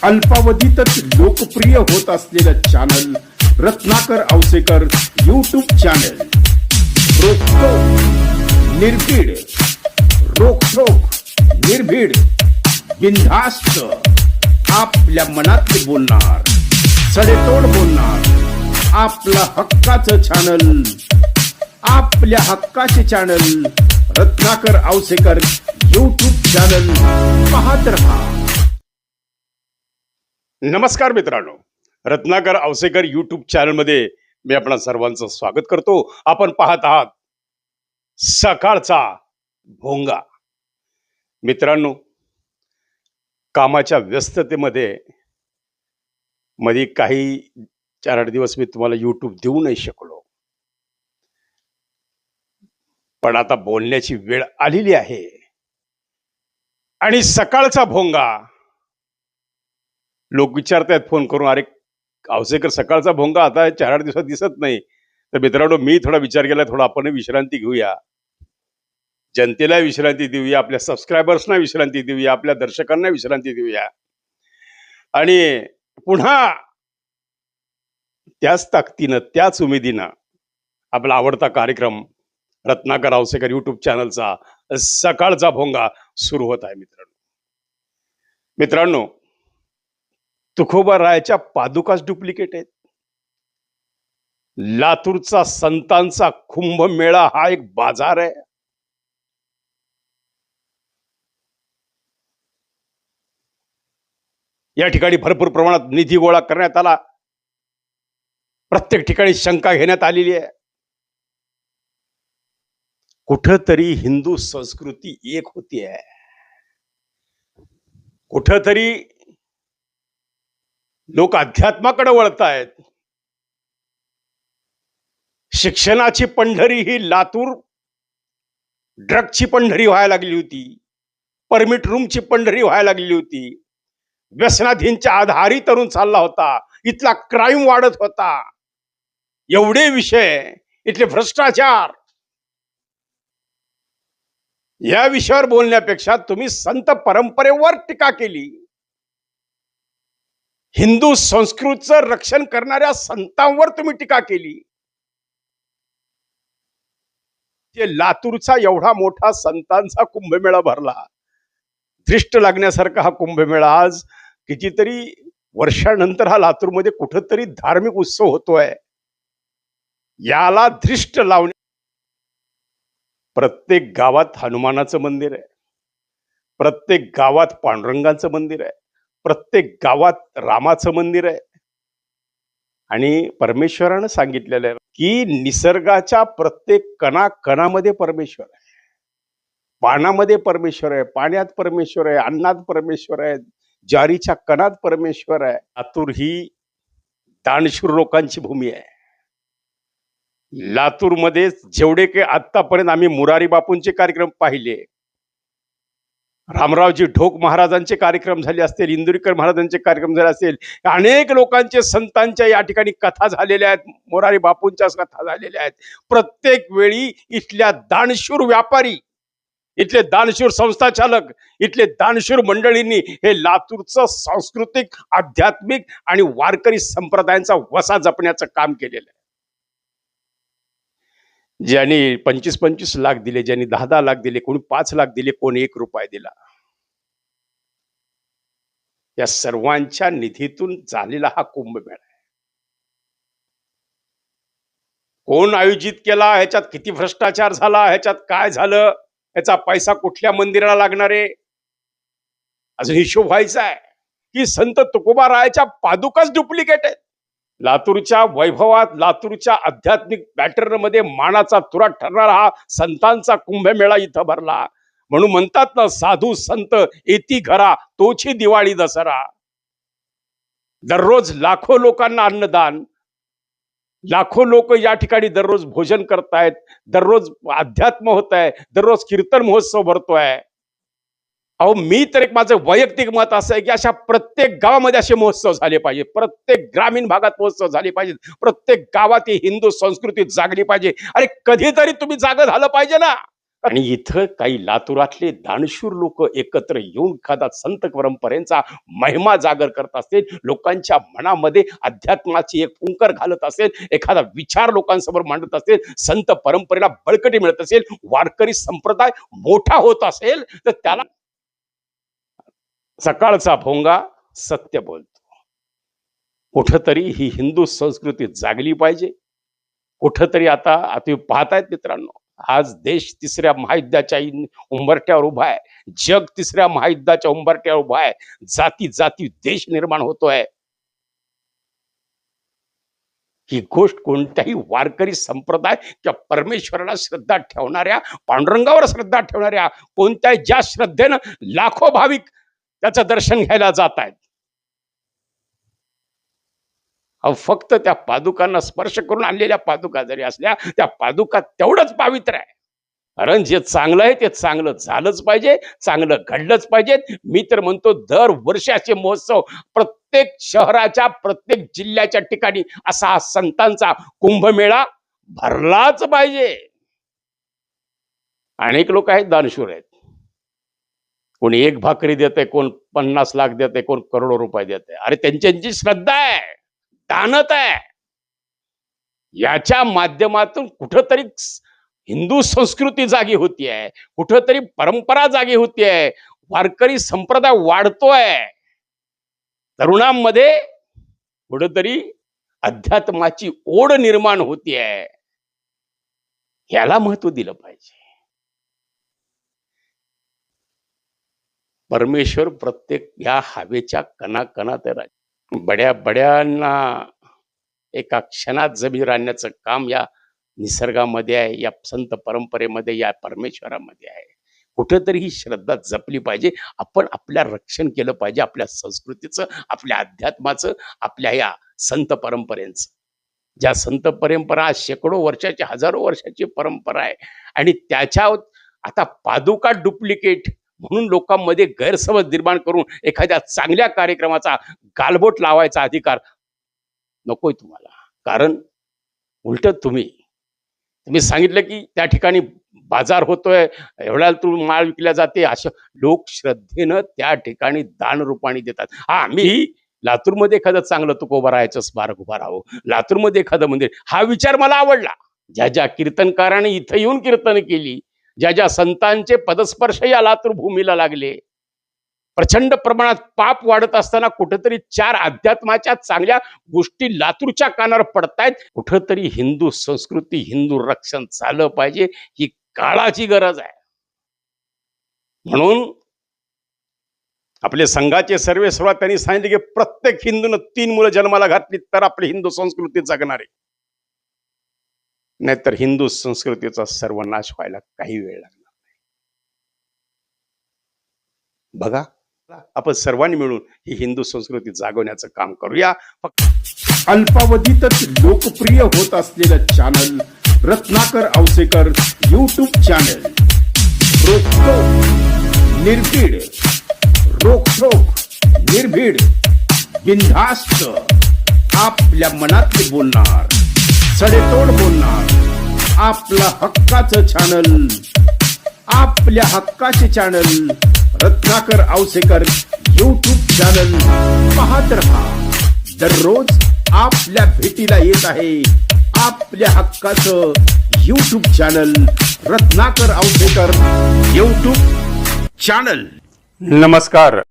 अल्पावधीतच लोकप्रिय होत असलेलं channel Ratnakar Ausekar YouTube channel. रोखोक निर्भीड, रोखोक निर्भीड, बिनधास्त आपल्या मनात बोलणार, सडेतोड बोलणार, आपल्या हक्काचं चॅनल, आपल्या हक्काचे channel Ratnakar Ausekar YouTube channel पाहत रहा। नमस्कार मित्रांनो, रत्नाकर औसेकर यूट्यूब चॅनल मध्ये मी आपणा सर्वांचं स्वागत करतो। आपण पाहत आहात सकाळचा भोंगा। मित्रांनो, कामाच्या व्यस्ततेमध्ये मध्ये काही 4-8 दिवस मी तुम्हाला यूट्यूब देऊ नाही शकलो, पण आता बोलण्याची वेळ आलेली आहे आणि सकाळचा भोंगा लोक विचारतात फोन करून, अरे औसेकर सकाळचा भोंगा आता 4-8 दिवसात दिसत नाही। तर मित्रांनो, मी थोडा विचार केला, थोडा आपण विश्रांती घेऊया, जनतेला विश्रांती देऊया, आपल्या सबस्क्रायबर्सना विश्रांती देऊया, आपल्या दर्शकांना विश्रांती देऊया आणि पुन्हा त्याच ताकदीनं, त्याच उमेदीनं आपला आवडता कार्यक्रम रत्नाकर औसेकर यूट्यूब चॅनलचा सकाळचा भोंगा सुरू होत आहे। मित्रांनो, तुकोबा रायाच्या पादुकाच डुप्लिकेट आहेत। लातूरचा संतांचा कुंभमेळा हा एक बाजार आहे। या ठिकाणी भरपूर प्रमाणात निधी गोळा करण्यात आला, प्रत्येक ठिकाणी शंका घेण्यात आलेली आहे। कुठंतरी हिंदू संस्कृती एक होतीये, कुठंतरी लोक अध्यात्माकडे वळतायत। शिक्षणाची पंढरी ही लातूर ड्रगची पंढरी व्हायला लागली होती, परमिट रूमची पंढरी व्हायला लागली होती, व्यसनाधीनच्या आधारी तरुण चालला होता, इथला क्राईम वाढत होता, एवढे विषय, इथले भ्रष्टाचार, या विषयावर बोलण्यापेक्षा तुम्ही संत परंपरेवर टीका केली, हिंदू संस्कृतीचं रक्षण करणाऱ्या संतांवर तुम्ही टीका केली। जे लातूरचा एवढा मोठा संतांचा कुंभमेळा भरला, दृष्ट लागण्यासारखा हा कुंभमेळा आज कितीतरी वर्षानंतर हा लातूरमध्ये कुठंतरी धार्मिक उत्सव होतोय, याला दृष्ट लावणे। प्रत्येक गावात हनुमानाचं मंदिर आहे, प्रत्येक गावात पांडुरंगाचं मंदिर आहे, प्रत्येक गावात रामाचं मंदिर आहे आणि परमेश्वरानं सांगितलेलं आहे की निसर्गाच्या प्रत्येक कणाकणामध्ये परमेश्वर आहे, पानामध्ये परमेश्वर आहे, पाण्यात परमेश्वर आहे, अन्नात परमेश्वर आहे, ज्वारीच्या कणात परमेश्वर आहे। लातूर ही दानशूर लोकांची भूमी आहे। लातूरमध्ये जेवढे काही आतापर्यंत आम्ही मुरारी बापूंचे कार्यक्रम पाहिले, रामरावजी ढोक महाराजांचे कार्यक्रम झाले असतील, इंदुरीकर महाराजांचे कार्यक्रम झाले असतील, अनेक लोकांचे संतांच्या या ठिकाणी कथा झालेल्या आहेत, मोरारी बापूंच्या कथा झालेल्या आहेत। प्रत्येक वेळी इथल्या दानशूर व्यापारी, इथले दानशूर संस्था चालक, इथले दानशूर मंडळींनी हे लातूरचं सांस्कृतिक, आध्यात्मिक आणि वारकरी संप्रदायांचा वसा जपण्याचं काम केलेलं आहे। ज्यांनी 25-25 लाख दिले, ज्यांनी 10-10 लाख दिले, कोणी 5 लाख दिले, कोणी 1 रुपया दिला, या सर्वांच्या निधीतून झालेला हा कुंभमेळा आहे। कोण आयोजित केला, ह्याच्यात किती भ्रष्टाचार झाला, ह्याच्यात काय झालं, ह्याचा पैसा कुठल्या मंदिराला लागणार आहे, अजून हिशोब व्हायचा आहे। की संत तुकोबा रायाच्या पादुकाच डुप्लिकेट आहेत। लातूरच्या वैभवात, लातूरच्या आध्यात्मिक पॅटर्न मध्ये मानाचा तुरा ठरणारा हा संतांचा कुंभमेळा इथं भरला। म्हणून म्हणतात ना, साधू संत येती घरा, तोची दिवाळी दसरा। दररोज लाखो लोकांना अन्नदान, लाखो लोक या ठिकाणी दररोज भोजन करतायत, दररोज अध्यात्म होत आहे, दररोज कीर्तन महोत्सव भरतोय। अहो, मी तर एक माझं वैयक्तिक मत असं आहे की अशा प्रत्येक गावामध्ये असे महोत्सव झाले पाहिजे, प्रत्येक ग्रामीण भागात महोत्सव झाले पाहिजेत, प्रत्येक गावात ही हिंदू संस्कृती जागली पाहिजे। अरे कधीतरी तुम्ही जागं झालं पाहिजे ना, आणि इथं काही लातूरातले दानशूर लोक एकत्र येऊन एखादा संत परंपरेचा महिमा जागर करत असतील, लोकांच्या मनामध्ये अध्यात्माची एक फुंकर घालत असेल, एखादा विचार लोकांसमोर मांडत असेल, संत परंपरेला बळकटी मिळत असेल, वारकरी संप्रदाय मोठा होत असेल, तर त्याला सकाळचा भोंगा सत्य बोलतो. कुठंतरी ही हिंदू संस्कृती जागली पाहिजे. कुठंतरी आता तुम्ही पाहतायत मित्रांनो, आज देश तिसऱ्या महायुद्धाच्या उंबरठ्यावर उभा आहे, जग तिसऱ्या महायुद्धाच्या उंबरठ्यावर उभा आहे, जाती जाती देश निर्माण होतोय. ही गोष्ट कोणत्याही वारकरी संप्रदाय किंवा परमेश्वराला श्रद्धा ठेवणाऱ्या, पांडुरंगावर श्रद्धा ठेवणाऱ्या कोणत्याही ज्या श्रद्धेनं लाखो भाविक त्याचं दर्शन घ्यायला जात आहेत, फक्त त्या पादुकांना स्पर्श करून आणलेल्या पादुका जरी असल्या, त्या पादुका तेवढंच पवित्र आहे. कारण जे चांगलं आहे ते चांगलं झालंच पाहिजे, चांगलं घडलंच पाहिजे. मी तर म्हणतो दर वर्षाचे महोत्सव प्रत्येक शहराच्या, प्रत्येक जिल्ह्याच्या ठिकाणी असा हा संतांचा कुंभमेळा भरलाच पाहिजे. अनेक लोक आहेत दानशूर आहेत, कोणी एक भाकरी देते, कोण 50 लाख देते, कोण करोडो रुपये देते. अरे त्यांची श्रद्धा आहे, दानत आहे. याच्या माध्यमातून कुठंतरी हिंदू संस्कृती जागी होतीये, कुठंतरी परंपरा जागी होतीये, वारकरी संप्रदाय वाढतोय, तरुणांमध्ये कुठंतरी अध्यात्माची ओढ निर्माण होतीये. याला महत्व दिलं पाहिजे. परमेश्वर प्रत्येक या हवेच्या कणाकणात राहतो. बड्या बड्यांना एका क्षणात जमीन आणण्याचं काम या निसर्गामध्ये आहे, या संत परंपरेमध्ये, या परमेश्वरामध्ये आहे. कुठेतरी ही श्रद्धा जपली पाहिजे. आपण आपल्या रक्षण केलं पाहिजे, आपल्या संस्कृतीचं, आपल्या अध्यात्माचं, आपल्या या संत परंपरेचं. ज्या संत परंपरा शेकडो वर्षाची, हजारो वर्षाची परंपरा आहे, आणि त्याच्या आता पादुका डुप्लिकेट म्हणून लोकांमध्ये गैरसमज निर्माण करून एखाद्या चांगल्या कार्यक्रमाचा गालबोट लावायचा अधिकार नकोय तुम्हाला. कारण उलट तुम्ही सांगितलं की त्या ठिकाणी बाजार होतोय, एवढ्या तू माल विकल्या जाते, अशा लोक श्रद्धेनं त्या ठिकाणी दान रूपाने देतात. आम्ही लातूरमध्ये एखादं चांगलं तुकोबा राहायचं स्मारक उभा राहावं, लातूरमध्ये एखादं मंदिर, हा विचार मला आवडला. ज्या ज्या कीर्तनकारांनी इथं येऊन कीर्तन केली, ज्या ज्या संतांचे पदस्पर्श या लातूर भूमीला लागले, प्रचंड प्रमाणात पाप वाढत असताना कुठेतरी 4 अध्यात्माच्या चांगल्या गोष्टी लातूरच्या कानावर पडतायत. कुठेतरी हिंदू संस्कृती, हिंदू रक्षण झालं पाहिजे, ही काळाची गरज आहे. म्हणून आपले संघाचे सर्वे सर्वात त्यांनी सांगितले की प्रत्येक हिंदूनं 3 मुलं जन्माला घातली तर आपली हिंदू संस्कृती जगणार आहे, नाहीतर हिंदू संस्कृतीचा सर्वनाश व्हायला काही वेळ लागणार नाही. बघा, आपण सर्वांनी मिळून ही हिंदू संस्कृती जागवण्याचं काम करूया. अल्पावधीतच लोकप्रिय होत असलेलं channel Ratnakar Ausekar YouTube channel. निर्भीड, रोखोक, निर्भीड, बिनधास्त आपल्या मनातले बोलणार, सडेतोड बोलणार, आपल्या हक्काचं चॅनल, आपल्या हक्काचे channel Ratnakar Ausekar YouTube channel पाहत रहा. दररोज आपल्या भेटीला येत आहे आपल्या हक्काचं YouTube channel Ratnakar Ausekar YouTube channel. नमस्कार.